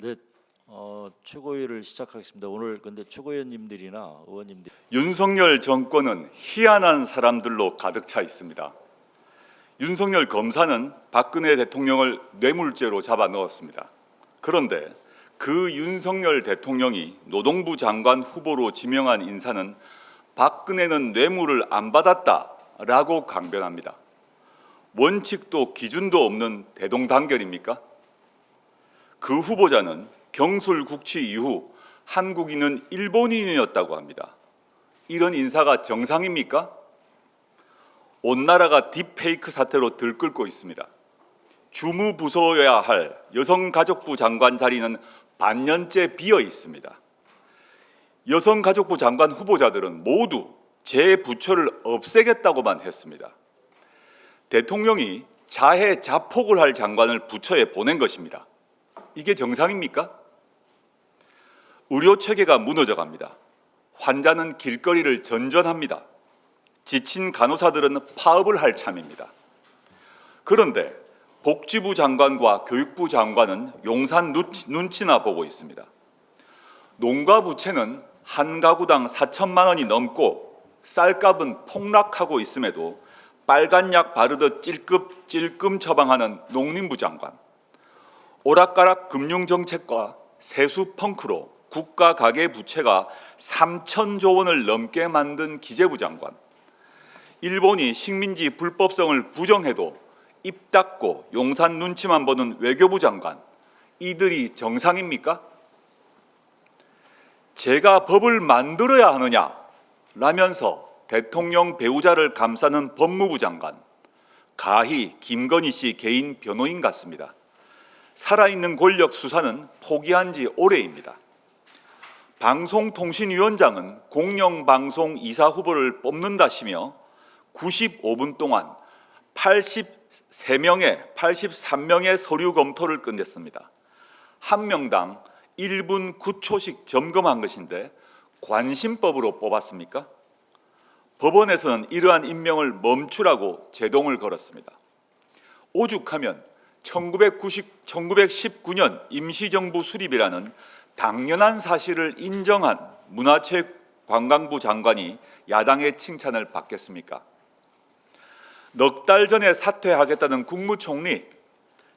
네, 최고위를 시작하겠습니다. 오늘 근데 최고위원님들이나 의원님들 윤석열 정권은 희한한 사람들로 가득 차 있습니다. 윤석열 검사는 박근혜 대통령을 뇌물죄로 잡아 넣었습니다. 그런데 그 윤석열 대통령이 노동부 장관 후보로 지명한 인사는 박근혜는 뇌물을 안 받았다라고 강변합니다. 원칙도 기준도 없는 대동단결입니까? 그 후보자는 경술 국치 이후 한국인은 일본인이었다고 합니다. 이런 인사가 정상입니까? 온 나라가 딥페이크 사태로 들끓고 있습니다. 주무부서여야 할 여성가족부 장관 자리는 반년째 비어 있습니다. 여성가족부 장관 후보자들은 모두 제 부처를 없애겠다고만 했습니다. 대통령이 자해 자폭을 할 장관을 부처에 보낸 것입니다. 이게 정상입니까? 의료 체계가 무너져 갑니다. 환자는 길거리를 전전합니다. 지친 간호사들은 파업을 할 참입니다. 그런데 복지부 장관과 교육부 장관은 용산 눈치나 보고 있습니다. 농가 부채는 한 가구당 4천만 원이 넘고 쌀값은 폭락하고 있음에도 빨간 약 바르듯 찔끔 처방하는 농림부 장관, 오락가락 금융정책과 세수 펑크로 국가 가계 부채가 3천조 원을 넘게 만든 기재부 장관, 일본이 식민지 불법성을 부정해도 입 닫고 용산 눈치만 보는 외교부 장관, 이들이 정상입니까? 제가 법을 만들어야 하느냐 라면서 대통령 배우자를 감싸는 법무부 장관, 가히 김건희 씨 개인 변호인 같습니다. 살아있는 권력 수사는 포기한 지 오래입니다. 방송통신위원장은 공영방송 이사 후보를 뽑는다시며 95분 동안 83명의 서류 검토를 끝냈습니다. 한 명당 1분 9초씩 점검한 것인데 관심법으로 뽑았습니까? 법원에서는 이러한 임명을 멈추라고 제동을 걸었습니다. 오죽하면 1919년 임시정부 수립이라는 당연한 사실을 인정한 문화체육관광부 장관이 야당의 칭찬을 받겠습니까? 넉 달 전에 사퇴하겠다는 국무총리,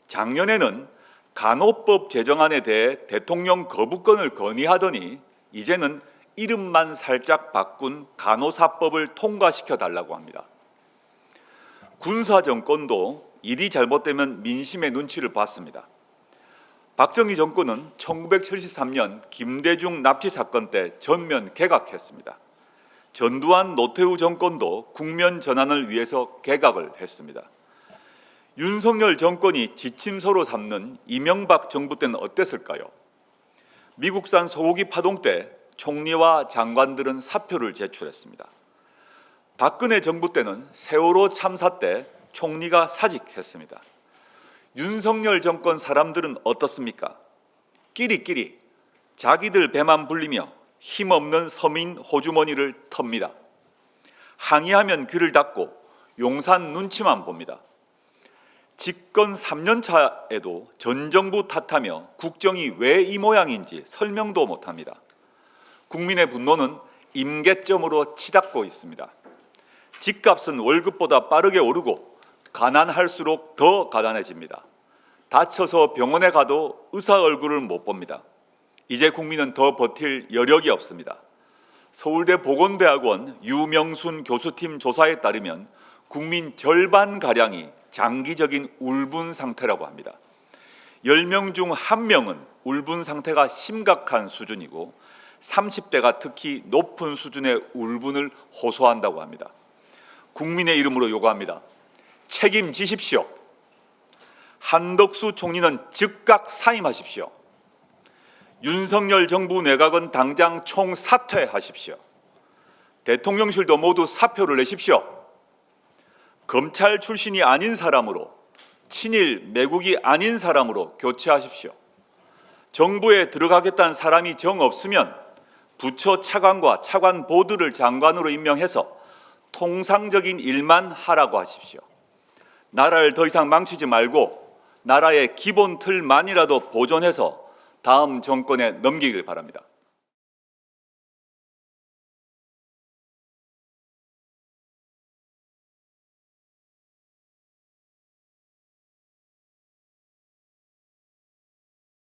작년에는 간호법 제정안에 대해 대통령 거부권을 건의하더니 이제는 이름만 살짝 바꾼 간호사법을 통과시켜 달라고 합니다. 군사정권도 일이 잘못되면 민심의 눈치를 봤습니다. 박정희 정권은 1973년 김대중 납치 사건 때 전면 개각했습니다. 전두환 노태우 정권도 국면 전환을 위해서 개각을 했습니다. 윤석열 정권이 지침서로 삼는 이명박 정부 때는 어땠을까요? 미국산 소고기 파동 때 총리와 장관들은 사표를 제출했습니다. 박근혜 정부 때는 세월호 참사 때 총리가 사직했습니다. 윤석열 정권 사람들은 어떻습니까? 끼리끼리 자기들 배만 불리며 힘없는 서민 호주머니를 텁니다. 항의하면 귀를 닫고 용산 눈치만 봅니다. 집권 3년 차에도 전 정부 탓하며 국정이 왜 이 모양인지 설명도 못합니다. 국민의 분노는 임계점으로 치닫고 있습니다. 집값은 월급보다 빠르게 오르고 가난할수록 더 가난해집니다. 다쳐서 병원에 가도 의사 얼굴을 못 봅니다. 이제 국민은 더 버틸 여력이 없습니다. 서울대 보건대학원 유명순 교수팀 조사에 따르면 국민 절반가량이 장기적인 울분 상태라고 합니다. 10명 중 1명은 울분 상태가 심각한 수준이고 30대가 특히 높은 수준의 울분을 호소한다고 합니다. 국민의 이름으로 요구합니다. 책임지십시오. 한덕수 총리는 즉각 사임하십시오. 윤석열 정부 내각은 당장 총사퇴하십시오. 대통령실도 모두 사표를 내십시오. 검찰 출신이 아닌 사람으로, 친일 매국이 아닌 사람으로 교체하십시오. 정부에 들어가겠다는 사람이 정 없으면 부처 차관과 차관 보드를 장관으로 임명해서 통상적인 일만 하라고 하십시오. 나라를 더 이상 망치지 말고 나라의 기본 틀만이라도 보존해서 다음 정권에 넘기길 바랍니다.